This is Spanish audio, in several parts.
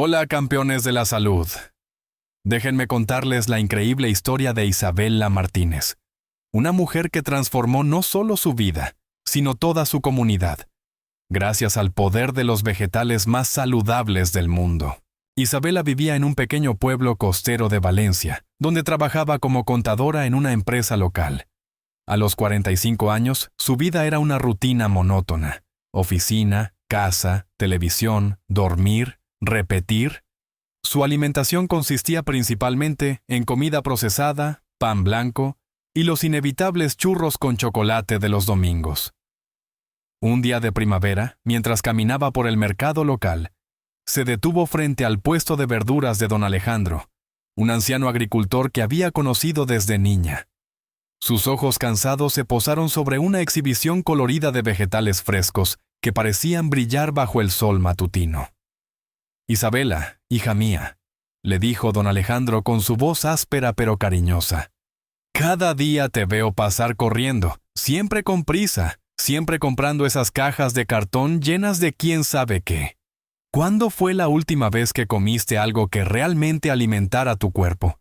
Hola, campeones de la salud. Déjenme contarles la increíble historia de Isabela Martínez, una mujer que transformó no solo su vida, sino toda su comunidad, gracias al poder de los vegetales más saludables del mundo. Isabela vivía en un pequeño pueblo costero de Valencia, donde trabajaba como contadora en una empresa local. A los 45 años, su vida era una rutina monótona: oficina, casa, televisión, dormir, repetir. Su alimentación consistía principalmente en comida procesada, pan blanco y los inevitables churros con chocolate de los domingos. Un día de primavera, mientras caminaba por el mercado local, se detuvo frente al puesto de verduras de don Alejandro, un anciano agricultor que había conocido desde niña. Sus ojos cansados se posaron sobre una exhibición colorida de vegetales frescos que parecían brillar bajo el sol matutino. «Isabela, hija mía», le dijo don Alejandro con su voz áspera pero cariñosa. «Cada día te veo pasar corriendo, siempre con prisa, siempre comprando esas cajas de cartón llenas de quién sabe qué. ¿Cuándo fue la última vez que comiste algo que realmente alimentara tu cuerpo?»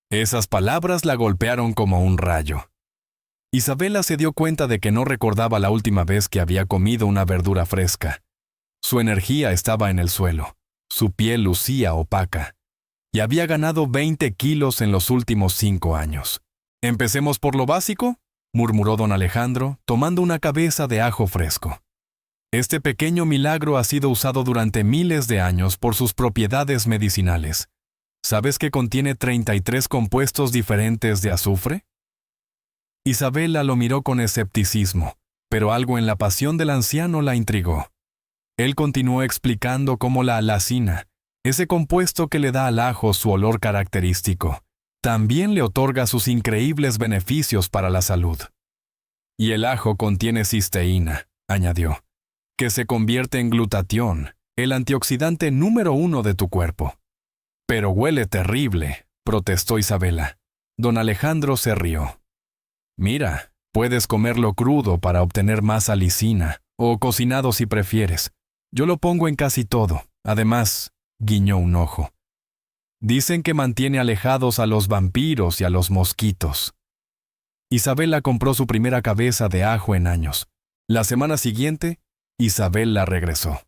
Esas palabras la golpearon como un rayo. Isabela se dio cuenta de que no recordaba la última vez que había comido una verdura fresca. Su energía estaba en el suelo, su piel lucía opaca, y había ganado 20 kilos en los últimos 5 años. «Empecemos por lo básico», murmuró don Alejandro, tomando una cabeza de ajo fresco. «Este pequeño milagro ha sido usado durante miles de años por sus propiedades medicinales. ¿Sabes que contiene 33 compuestos diferentes de azufre?» Isabela lo miró con escepticismo, pero algo en la pasión del anciano la intrigó. Él continuó explicando cómo la alacina, ese compuesto que le da al ajo su olor característico, también le otorga sus increíbles beneficios para la salud. «Y el ajo contiene cisteína», añadió, «que se convierte en glutatión, el antioxidante número 1 de tu cuerpo». «Pero huele terrible», protestó Isabela. Don Alejandro se rió. «Mira, puedes comerlo crudo para obtener más alicina, o cocinado si prefieres. Yo lo pongo en casi todo. Además», guiñó un ojo, «dicen que mantiene alejados a los vampiros y a los mosquitos». Isabela compró su primera cabeza de ajo en años. La semana siguiente, Isabela regresó.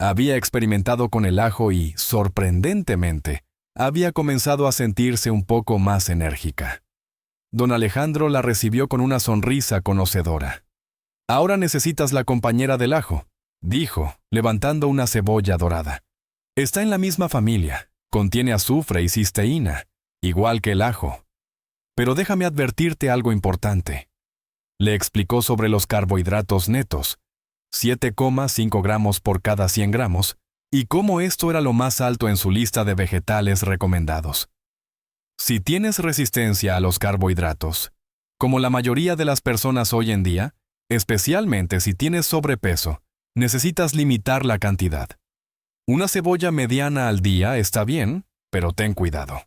Había experimentado con el ajo y, sorprendentemente, había comenzado a sentirse un poco más enérgica. Don Alejandro la recibió con una sonrisa conocedora. «Ahora necesitas la compañera del ajo», dijo, levantando una cebolla dorada. «Está en la misma familia, contiene azufre y cisteína, igual que el ajo. Pero déjame advertirte algo importante». Le explicó sobre los carbohidratos netos, 7,5 gramos por cada 100 gramos, y cómo esto era lo más alto en su lista de vegetales recomendados. «Si tienes resistencia a los carbohidratos, como la mayoría de las personas hoy en día, especialmente si tienes sobrepeso, necesitas limitar la cantidad. Una cebolla mediana al día está bien, pero ten cuidado».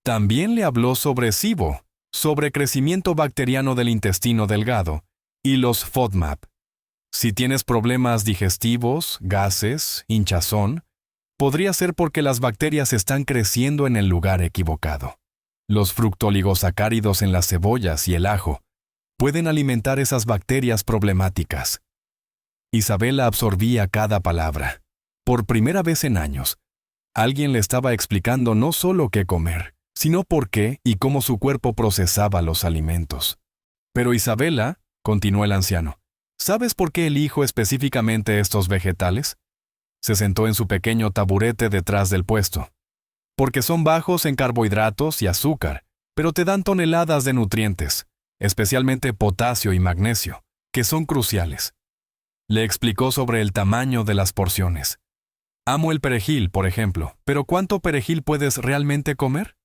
También le habló sobre SIBO, sobre crecimiento bacteriano del intestino delgado, y los FODMAP. Si tienes problemas digestivos, gases, hinchazón, podría ser porque las bacterias están creciendo en el lugar equivocado. Los fructooligosacáridos en las cebollas y el ajo pueden alimentar esas bacterias problemáticas. Isabela absorbía cada palabra. Por primera vez en años, alguien le estaba explicando no solo qué comer, sino por qué y cómo su cuerpo procesaba los alimentos. «Pero Isabela», continuó el anciano, «¿sabes por qué elijo específicamente estos vegetales?». Se sentó en su pequeño taburete detrás del puesto. «Porque son bajos en carbohidratos y azúcar, pero te dan toneladas de nutrientes, especialmente potasio y magnesio, que son cruciales». Le explicó sobre el tamaño de las porciones. «Amo el perejil, por ejemplo, pero ¿cuánto perejil puedes realmente comer?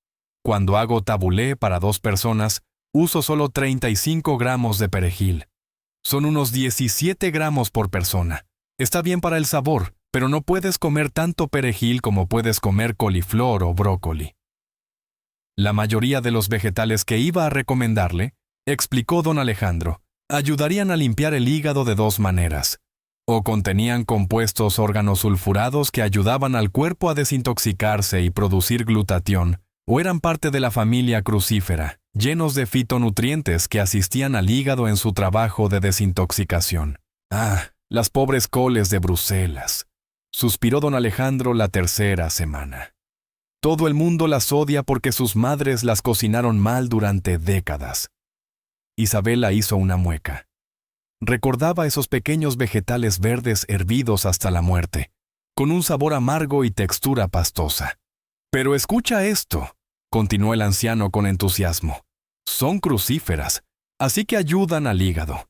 Cuando hago tabulé para 2 personas, uso solo 35 gramos de perejil. Son unos 17 gramos por persona. Está bien para el sabor, pero no puedes comer tanto perejil como puedes comer coliflor o brócoli». La mayoría de los vegetales que iba a recomendarle, explicó don Alejandro, ayudarían a limpiar el hígado de 2 maneras: o contenían compuestos organosulfurados que ayudaban al cuerpo a desintoxicarse y producir glutatión, o eran parte de la familia crucífera, llenos de fitonutrientes que asistían al hígado en su trabajo de desintoxicación. Ah, las pobres coles de Bruselas, suspiró don Alejandro la tercera semana. Todo el mundo las odia porque sus madres las cocinaron mal durante décadas. Isabela hizo una mueca. Recordaba esos pequeños vegetales verdes hervidos hasta la muerte, con un sabor amargo y textura pastosa. Pero escucha esto, continuó el anciano con entusiasmo. Son crucíferas, así que ayudan al hígado.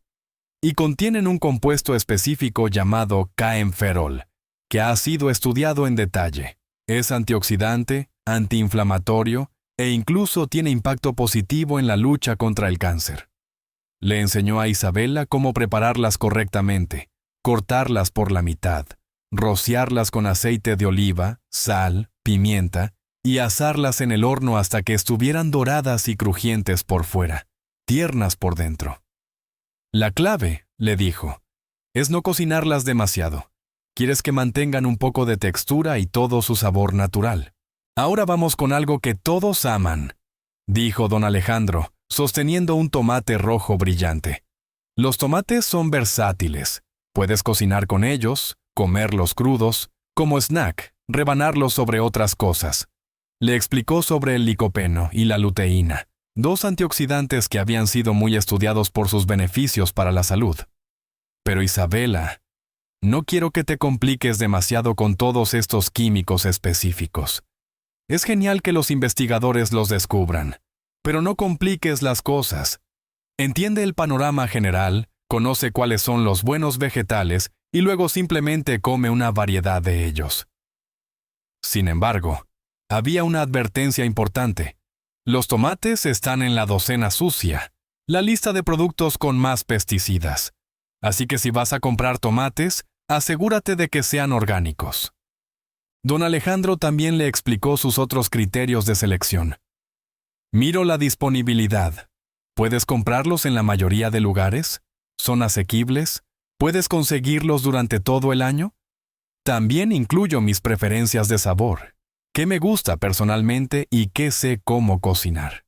Y contienen un compuesto específico llamado caenferol, que ha sido estudiado en detalle. Es antioxidante, antiinflamatorio e incluso tiene impacto positivo en la lucha contra el cáncer. Le enseñó a Isabela cómo prepararlas correctamente, cortarlas por la mitad, rociarlas con aceite de oliva, sal, pimienta y asarlas en el horno hasta que estuvieran doradas y crujientes por fuera, tiernas por dentro. La clave, le dijo, es no cocinarlas demasiado. Quieres que mantengan un poco de textura y todo su sabor natural. Ahora vamos con algo que todos aman, dijo don Alejandro, sosteniendo un tomate rojo brillante. Los tomates son versátiles. Puedes cocinar con ellos, comerlos crudos, como snack, rebanarlos sobre otras cosas. Le explicó sobre el licopeno y la luteína, dos antioxidantes que habían sido muy estudiados por sus beneficios para la salud. Pero Isabela, no quiero que te compliques demasiado con todos estos químicos específicos. Es genial que los investigadores los descubran, pero no compliques las cosas. Entiende el panorama general, conoce cuáles son los buenos vegetales y luego simplemente come una variedad de ellos. Sin embargo, había una advertencia importante. Los tomates están en la docena sucia, la lista de productos con más pesticidas. Así que si vas a comprar tomates, asegúrate de que sean orgánicos. Don Alejandro también le explicó sus otros criterios de selección. Miro la disponibilidad. ¿Puedes comprarlos en la mayoría de lugares? ¿Son asequibles? ¿Puedes conseguirlos durante todo el año? También incluyo mis preferencias de sabor, qué me gusta personalmente y qué sé cómo cocinar.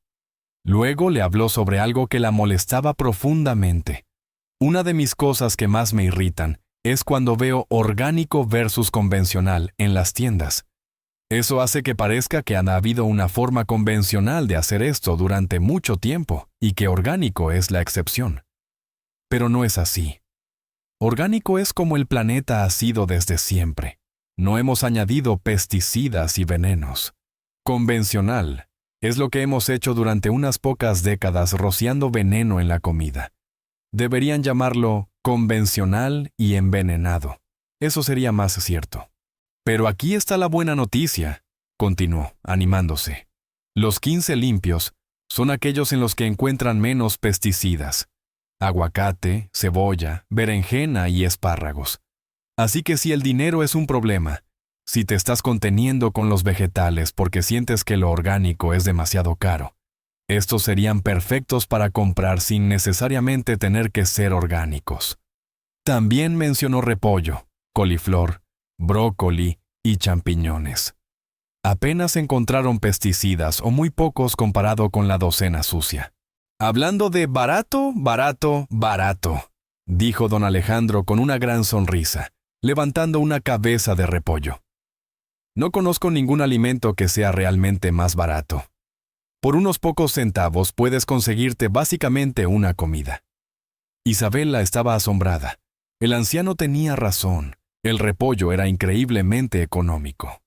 Luego le habló sobre algo que la molestaba profundamente. Una de mis cosas que más me irritan es cuando veo orgánico versus convencional en las tiendas. Eso hace que parezca que ha habido una forma convencional de hacer esto durante mucho tiempo y que orgánico es la excepción. Pero no es así. Orgánico es como el planeta ha sido desde siempre. No hemos añadido pesticidas y venenos. Convencional es lo que hemos hecho durante unas pocas décadas rociando veneno en la comida. Deberían llamarlo convencional y envenenado. Eso sería más cierto. Pero aquí está la buena noticia, continuó, animándose. Los 15 limpios son aquellos en los que encuentran menos pesticidas. Aguacate, cebolla, berenjena y espárragos. Así que si el dinero es un problema, si te estás conteniendo con los vegetales porque sientes que lo orgánico es demasiado caro, estos serían perfectos para comprar sin necesariamente tener que ser orgánicos. También mencionó repollo, coliflor, brócoli y champiñones. Apenas encontraron pesticidas o muy pocos comparado con la docena sucia. Hablando de barato, barato, barato, dijo don Alejandro con una gran sonrisa, levantando una cabeza de repollo. No conozco ningún alimento que sea realmente más barato. Por unos pocos centavos puedes conseguirte básicamente una comida. Isabela estaba asombrada. El anciano tenía razón. El repollo era increíblemente económico.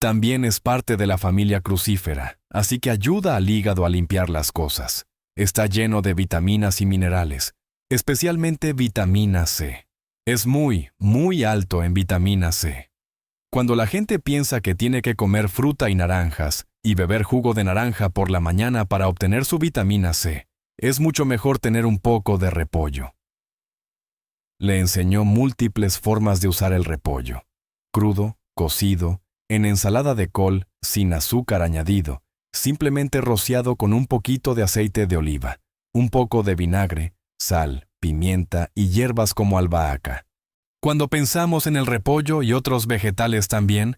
También es parte de la familia crucífera, así que ayuda al hígado a limpiar las cosas. Está lleno de vitaminas y minerales, especialmente vitamina C. Es muy, muy alto en vitamina C. Cuando la gente piensa que tiene que comer fruta y naranjas y beber jugo de naranja por la mañana para obtener su vitamina C, es mucho mejor tener un poco de repollo. Le enseñó múltiples formas de usar el repollo: crudo, cocido, en ensalada de col, sin azúcar añadido, simplemente rociado con un poquito de aceite de oliva, un poco de vinagre, sal, pimienta y hierbas como albahaca. Cuando pensamos en el repollo y otros vegetales también,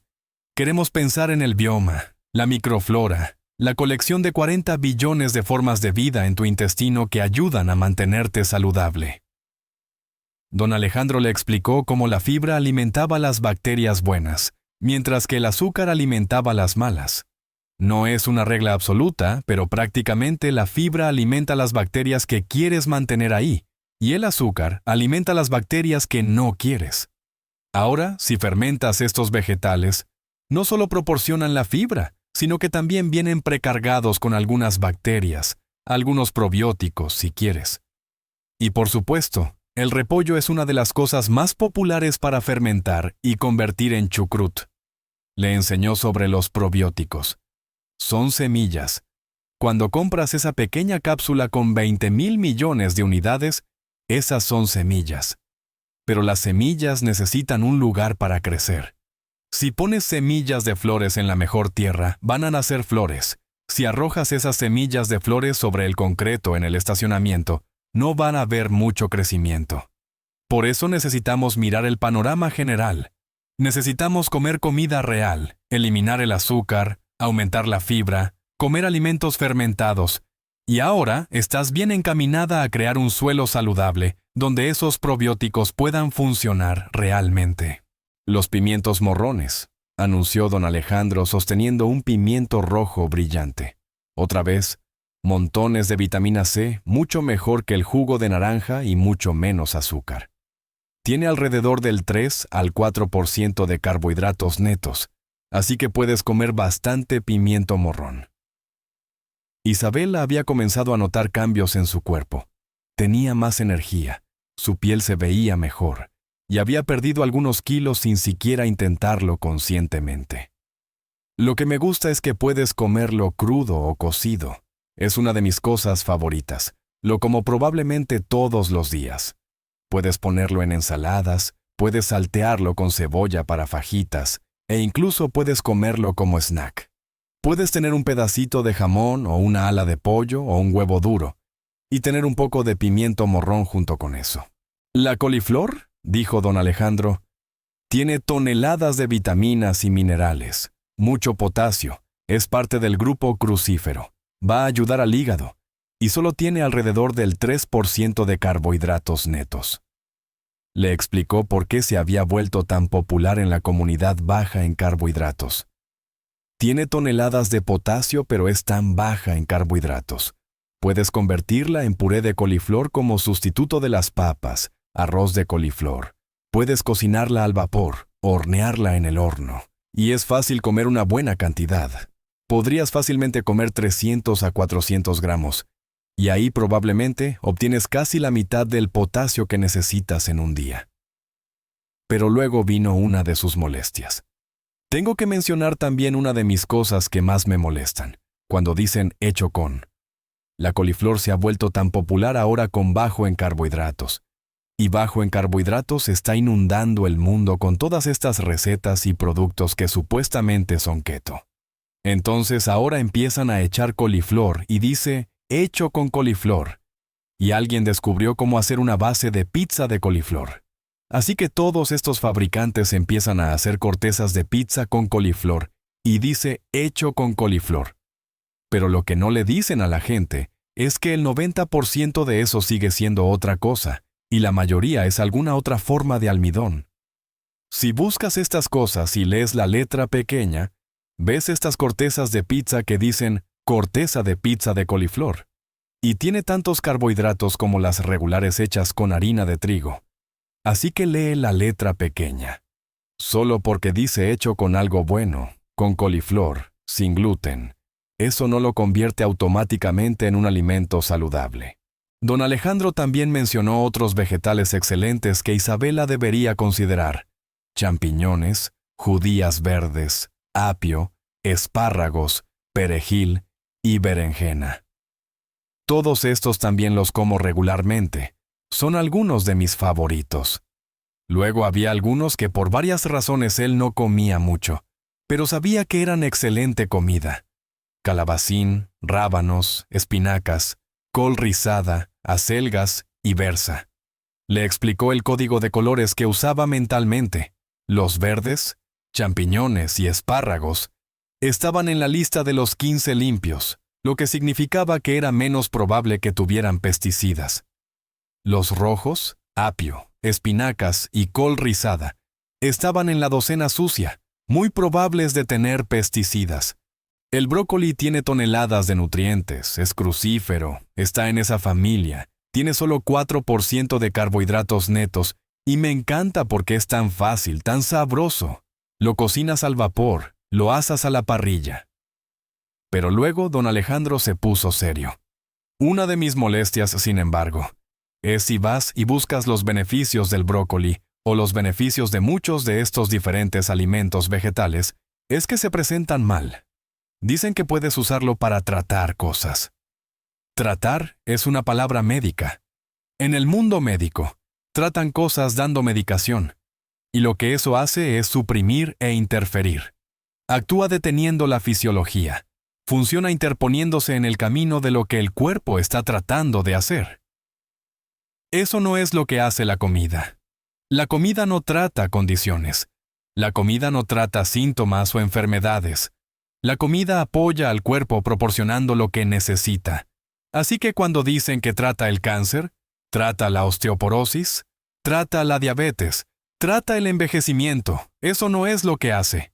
queremos pensar en el bioma, la microflora, la colección de 40 billones de formas de vida en tu intestino que ayudan a mantenerte saludable. Don Alejandro le explicó cómo la fibra alimentaba las bacterias buenas, mientras que el azúcar alimentaba las malas. No es una regla absoluta, pero prácticamente la fibra alimenta las bacterias que quieres mantener ahí, y el azúcar alimenta las bacterias que no quieres. Ahora, si fermentas estos vegetales, no solo proporcionan la fibra, sino que también vienen precargados con algunas bacterias, algunos probióticos si quieres. Y por supuesto, el repollo es una de las cosas más populares para fermentar y convertir en chucrut. Le enseñó sobre los probióticos. Son semillas. Cuando compras esa pequeña cápsula con 20,000 millones de unidades, esas son semillas. Pero las semillas necesitan un lugar para crecer. Si pones semillas de flores en la mejor tierra, van a nacer flores. Si arrojas esas semillas de flores sobre el concreto en el estacionamiento, no van a haber mucho crecimiento. Por eso necesitamos mirar el panorama general. Necesitamos comer comida real, eliminar el azúcar, aumentar la fibra, comer alimentos fermentados. Y ahora estás bien encaminada a crear un suelo saludable, donde esos probióticos puedan funcionar realmente. Los pimientos morrones, anunció don Alejandro sosteniendo un pimiento rojo brillante. Otra vez, montones de vitamina C, mucho mejor que el jugo de naranja y mucho menos azúcar. Tiene alrededor del 3 al 4% de carbohidratos netos, así que puedes comer bastante pimiento morrón. Isabela había comenzado a notar cambios en su cuerpo. Tenía más energía, su piel se veía mejor, y había perdido algunos kilos sin siquiera intentarlo conscientemente. Lo que me gusta es que puedes comerlo crudo o cocido. Es una de mis cosas favoritas. Lo como probablemente todos los días. Puedes ponerlo en ensaladas, puedes saltearlo con cebolla para fajitas, e incluso puedes comerlo como snack. Puedes tener un pedacito de jamón o una ala de pollo o un huevo duro, y tener un poco de pimiento morrón junto con eso. La coliflor, dijo don Alejandro, tiene toneladas de vitaminas y minerales, mucho potasio, es parte del grupo crucífero, va a ayudar al hígado, y solo tiene alrededor del 3% de carbohidratos netos. Le explicó por qué se había vuelto tan popular en la comunidad baja en carbohidratos. Tiene toneladas de potasio, pero es tan baja en carbohidratos. Puedes convertirla en puré de coliflor como sustituto de las papas, arroz de coliflor. Puedes cocinarla al vapor, hornearla en el horno. Y es fácil comer una buena cantidad. Podrías fácilmente comer 300 a 400 gramos. Y ahí probablemente obtienes casi la mitad del potasio que necesitas en un día. Pero luego vino una de sus molestias. Tengo que mencionar también una de mis cosas que más me molestan, cuando dicen hecho con. La coliflor se ha vuelto tan popular ahora con bajo en carbohidratos. Y bajo en carbohidratos está inundando el mundo con todas estas recetas y productos que supuestamente son keto. Entonces ahora empiezan a echar coliflor y dice hecho con coliflor. Y alguien descubrió cómo hacer una base de pizza de coliflor. Así que todos estos fabricantes empiezan a hacer cortezas de pizza con coliflor y dice hecho con coliflor. Pero lo que no le dicen a la gente es que el 90% de eso sigue siendo otra cosa, y la mayoría es alguna otra forma de almidón. Si buscas estas cosas y lees la letra pequeña, ves estas cortezas de pizza que dicen corteza de pizza de coliflor, y tiene tantos carbohidratos como las regulares hechas con harina de trigo. Así que lee la letra pequeña. Solo porque dice hecho con algo bueno, con coliflor, sin gluten, eso no lo convierte automáticamente en un alimento saludable. Don Alejandro también mencionó otros vegetales excelentes que Isabela debería considerar: champiñones, judías verdes, apio, espárragos, perejil y berenjena. Todos estos también los como regularmente. Son algunos de mis favoritos. Luego había algunos que por varias razones él no comía mucho, pero sabía que eran excelente comida. Calabacín, rábanos, espinacas, col rizada, acelgas y berza. Le explicó el código de colores que usaba mentalmente. Los verdes, champiñones y espárragos estaban en la lista de los 15 limpios, lo que significaba que era menos probable que tuvieran pesticidas. Los rojos, apio, espinacas y col rizada estaban en la docena sucia, muy probables de tener pesticidas. El brócoli tiene toneladas de nutrientes, es crucífero, está en esa familia, tiene solo 4% de carbohidratos netos y me encanta porque es tan fácil, tan sabroso. Lo cocinas al vapor, lo asas a la parrilla. Pero luego don Alejandro se puso serio. Una de mis molestias, sin embargo, es si vas y buscas los beneficios del brócoli o los beneficios de muchos de estos diferentes alimentos vegetales, es que se presentan mal. Dicen que puedes usarlo para tratar cosas. Tratar es una palabra médica. En el mundo médico, tratan cosas dando medicación, y lo que eso hace es suprimir e interferir. Actúa deteniendo la fisiología. Funciona interponiéndose en el camino de lo que el cuerpo está tratando de hacer. Eso no es lo que hace la comida. La comida no trata condiciones. La comida no trata síntomas o enfermedades. La comida apoya al cuerpo proporcionando lo que necesita. Así que cuando dicen que trata el cáncer, trata la osteoporosis, trata la diabetes, trata el envejecimiento, eso no es lo que hace.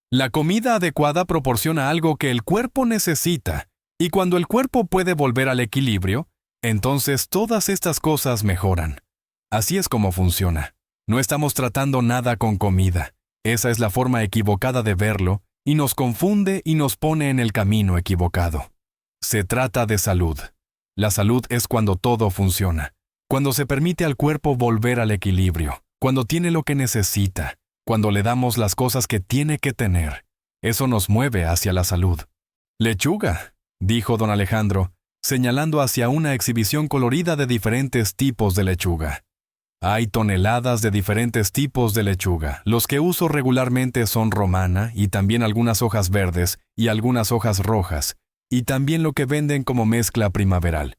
La comida adecuada proporciona algo que el cuerpo necesita, y cuando el cuerpo puede volver al equilibrio, entonces todas estas cosas mejoran. Así es como funciona. No estamos tratando nada con comida. Esa es la forma equivocada de verlo, y nos confunde y nos pone en el camino equivocado. Se trata de salud. La salud es cuando todo funciona, cuando se permite al cuerpo volver al equilibrio, cuando tiene lo que necesita, cuando le damos las cosas que tiene que tener. Eso nos mueve hacia la salud. «Lechuga», dijo don Alejandro, señalando hacia una exhibición colorida de diferentes tipos de lechuga. Hay toneladas de diferentes tipos de lechuga. Los que uso regularmente son romana y también algunas hojas verdes y algunas hojas rojas, y también lo que venden como mezcla primaveral.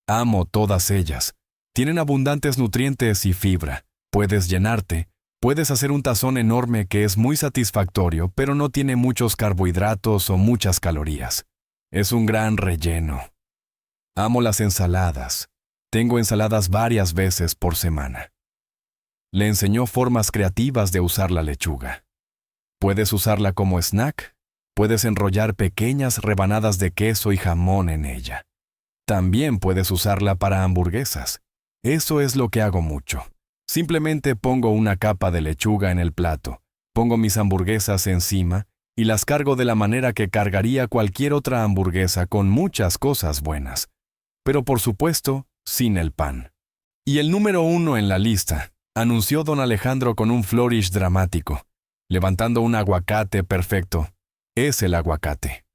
Amo todas ellas. Tienen abundantes nutrientes y fibra. Puedes llenarte. Puedes hacer un tazón enorme que es muy satisfactorio, pero no tiene muchos carbohidratos o muchas calorías. Es un gran relleno. Amo las ensaladas. Tengo ensaladas varias veces por semana. Le enseñó formas creativas de usar la lechuga. Puedes usarla como snack. Puedes enrollar pequeñas rebanadas de queso y jamón en ella. También puedes usarla para hamburguesas. Eso es lo que hago mucho. Simplemente pongo una capa de lechuga en el plato, pongo mis hamburguesas encima y las cargo de la manera que cargaría cualquier otra hamburguesa con muchas cosas buenas. Pero por supuesto, sin el pan. Y el número 1 en la lista, anunció don Alejandro con un flourish dramático, levantando un aguacate perfecto. Es el aguacate.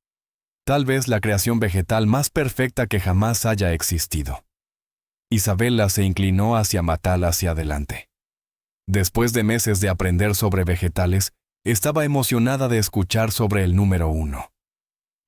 Tal vez la creación vegetal más perfecta que jamás haya existido. Isabela se inclinó hacia Matal hacia adelante. Después de meses de aprender sobre vegetales, estaba emocionada de escuchar sobre el número 1.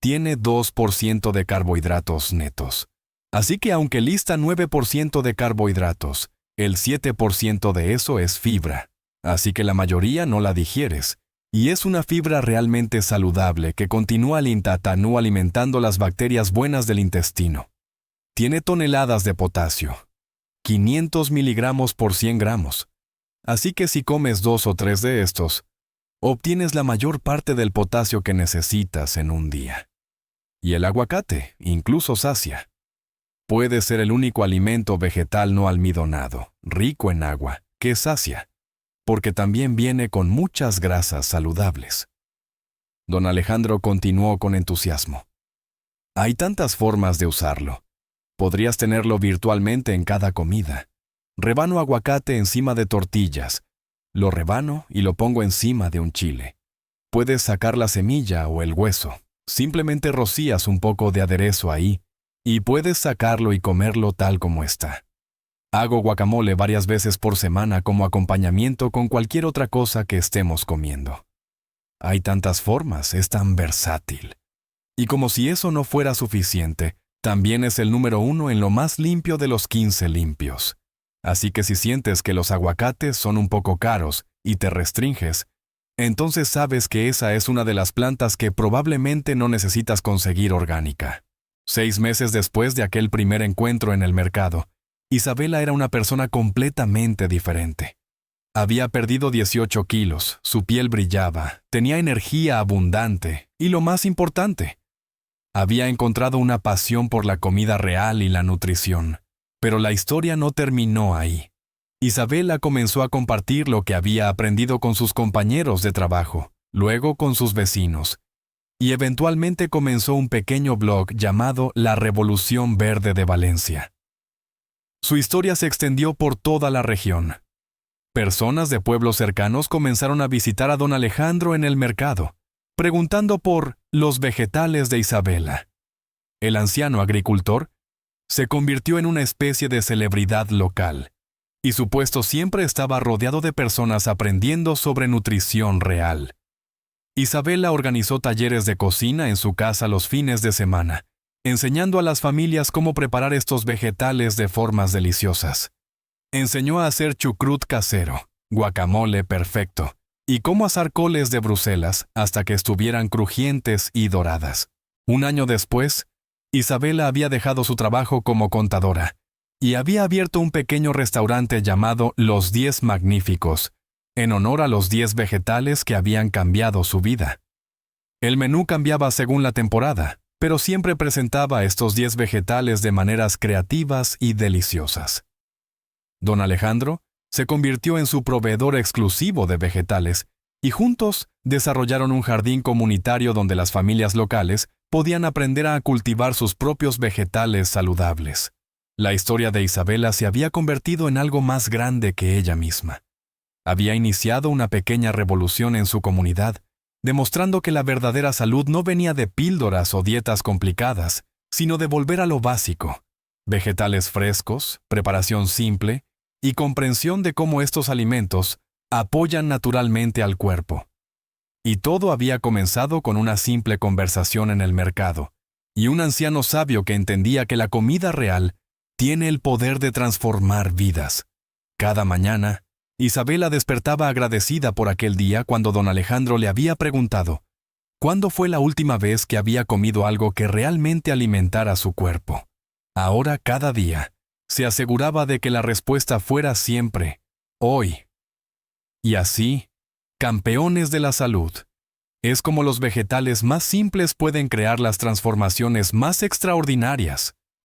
Tiene 2% de carbohidratos netos. Así que aunque lista 9% de carbohidratos, el 7% de eso es fibra. Así que la mayoría no la digieres. Y es una fibra realmente saludable que continúa alimentando las bacterias buenas del intestino. Tiene toneladas de potasio, 500 miligramos por 100 gramos. Así que si comes 2 o 3 de estos, obtienes la mayor parte del potasio que necesitas en un día. Y el aguacate incluso sacia. Puede ser el único alimento vegetal no almidonado, rico en agua, que sacia, porque también viene con muchas grasas saludables. Don Alejandro continuó con entusiasmo. Hay tantas formas de usarlo. Podrías tenerlo virtualmente en cada comida. Rebano aguacate encima de tortillas. Lo rebano y lo pongo encima de un chile. Puedes sacar la semilla o el hueso. Simplemente rocías un poco de aderezo ahí y puedes sacarlo y comerlo tal como está. Hago guacamole varias veces por semana como acompañamiento con cualquier otra cosa que estemos comiendo. Hay tantas formas, es tan versátil. Y como si eso no fuera suficiente, también es el número 1 en lo más limpio de los 15 limpios. Así que si sientes que los aguacates son un poco caros y te restringes, entonces sabes que esa es una de las plantas que probablemente no necesitas conseguir orgánica. 6 meses después de aquel primer encuentro en el mercado, Isabela era una persona completamente diferente. Había perdido 18 kilos, su piel brillaba, tenía energía abundante y lo más importante, había encontrado una pasión por la comida real y la nutrición. Pero la historia no terminó ahí. Isabela comenzó a compartir lo que había aprendido con sus compañeros de trabajo, luego con sus vecinos, y eventualmente comenzó un pequeño blog llamado La Revolución Verde de Valencia. Su historia se extendió por toda la región. Personas de pueblos cercanos comenzaron a visitar a don Alejandro en el mercado, preguntando por los vegetales de Isabela. El anciano agricultor se convirtió en una especie de celebridad local, y su puesto siempre estaba rodeado de personas aprendiendo sobre nutrición real. Isabela organizó talleres de cocina en su casa los fines de semana, enseñando a las familias cómo preparar estos vegetales de formas deliciosas. Enseñó a hacer chucrut casero, guacamole perfecto, y cómo asar coles de Bruselas hasta que estuvieran crujientes y doradas. Un año después, Isabela había dejado su trabajo como contadora y había abierto un pequeño restaurante llamado Los 10 Magníficos, en honor a los 10 vegetales que habían cambiado su vida. El menú cambiaba según la temporada, pero siempre presentaba estos 10 vegetales de maneras creativas y deliciosas. Don Alejandro se convirtió en su proveedor exclusivo de vegetales y juntos desarrollaron un jardín comunitario donde las familias locales podían aprender a cultivar sus propios vegetales saludables. La historia de Isabela se había convertido en algo más grande que ella misma. Había iniciado una pequeña revolución en su comunidad, demostrando que la verdadera salud no venía de píldoras o dietas complicadas, sino de volver a lo básico: vegetales frescos, preparación simple y comprensión de cómo estos alimentos apoyan naturalmente al cuerpo. Y todo había comenzado con una simple conversación en el mercado, y un anciano sabio que entendía que la comida real tiene el poder de transformar vidas. Cada mañana, Isabela despertaba agradecida por aquel día cuando don Alejandro le había preguntado ¿cuándo fue la última vez que había comido algo que realmente alimentara su cuerpo? Ahora, cada día, se aseguraba de que la respuesta fuera siempre hoy. Y así, campeones de la salud, es como los vegetales más simples pueden crear las transformaciones más extraordinarias.